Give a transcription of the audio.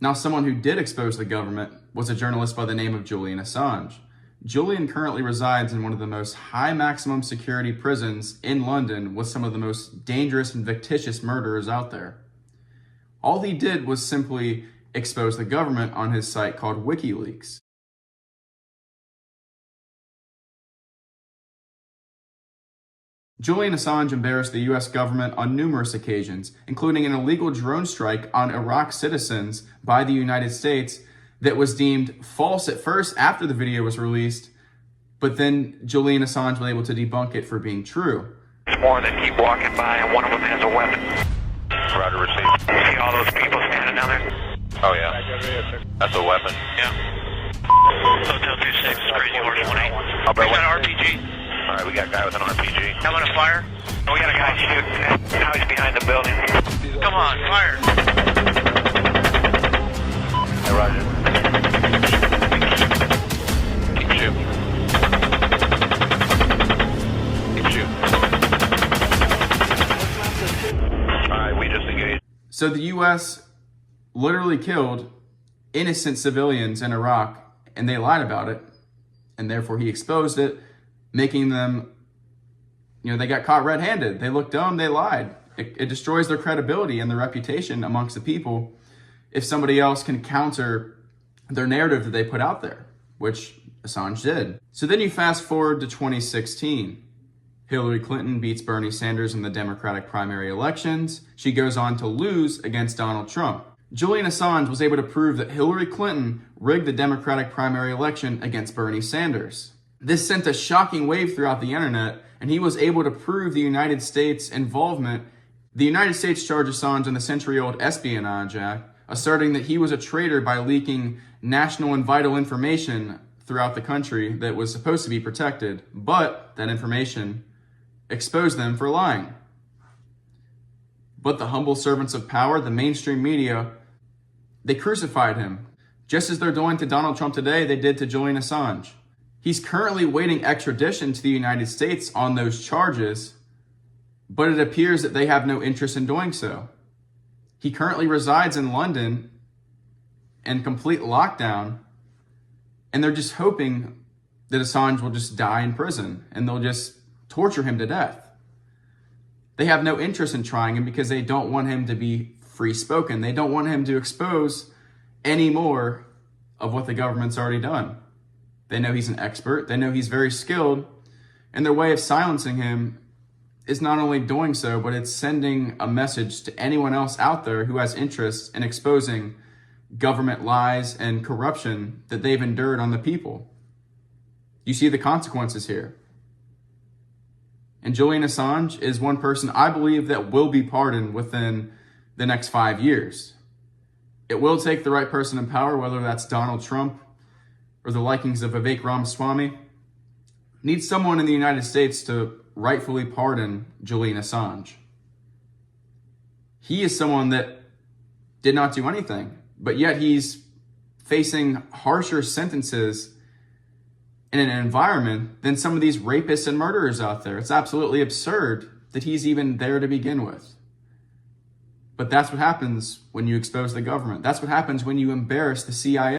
Now, someone who did expose the government was a journalist by the name of Julian Assange. Julian currently resides in one of the most high maximum security prisons in London with some of the most dangerous and fictitious murderers out there. All he did was simply expose the government on his site called WikiLeaks. Julian Assange embarrassed the US government on numerous occasions, including an illegal drone strike on Iraq citizens by the United States that was deemed false at first after the video was released, but then Julian Assange was able to debunk it for being true. More than keep walking by, and one of them has a weapon. Roger, receive. See all those people standing down there? Oh, yeah. That's a weapon. Yeah. Hotel 26, Crazy Horse 18. I'll bet We got an RPG. All right, we got a guy with an RPG. Having a fire? We got a guy shooting. Now he's behind the building. Come on, fire. Hey, Roger. Keep shooting. Keep shooting. All right, we just engaged. So the US literally killed innocent civilians in Iraq, and they lied about it, and therefore he exposed it, making them, they got caught red-handed. They looked dumb, they lied. It destroys their credibility and their reputation amongst the people if somebody else can counter their narrative that they put out there, which Assange did. So then you fast forward to 2016. Hillary Clinton beats Bernie Sanders in the Democratic primary elections. She goes on to lose against Donald Trump. Julian Assange was able to prove that Hillary Clinton rigged the Democratic primary election against Bernie Sanders. This sent a shocking wave throughout the internet, and he was able to prove the United States' involvement. The United States charged Assange in the century-old Espionage Act, asserting that he was a traitor by leaking national and vital information throughout the country that was supposed to be protected, but that information exposed them for lying. But the humble servants of power, the mainstream media, they crucified him. Just as they're doing to Donald Trump today, they did to Julian Assange. He's currently waiting extradition to the United States on those charges, but it appears that they have no interest in doing so. He currently resides in London in complete lockdown, and they're just hoping that Assange will just die in prison and they'll just torture him to death. They have no interest in trying him because they don't want him to be free-spoken. They don't want him to expose any more of what the government's already done. They know he's an expert. They know he's very skilled. And their way of silencing him is not only doing so, but it's sending a message to anyone else out there who has interest in exposing government lies and corruption that they've endured on the people. You see the consequences here. And Julian Assange is one person I believe that will be pardoned within the next 5 years. It will take the right person in power, whether that's Donald Trump or the likings of Vivek Ramaswamy. Needs someone in the United States to rightfully pardon Julian Assange. He is someone that did not do anything, but yet he's facing harsher sentences in an environment than some of these rapists and murderers out there. It's absolutely absurd that he's even there to begin with. But that's what happens when you expose the government. That's what happens when you embarrass the CIA.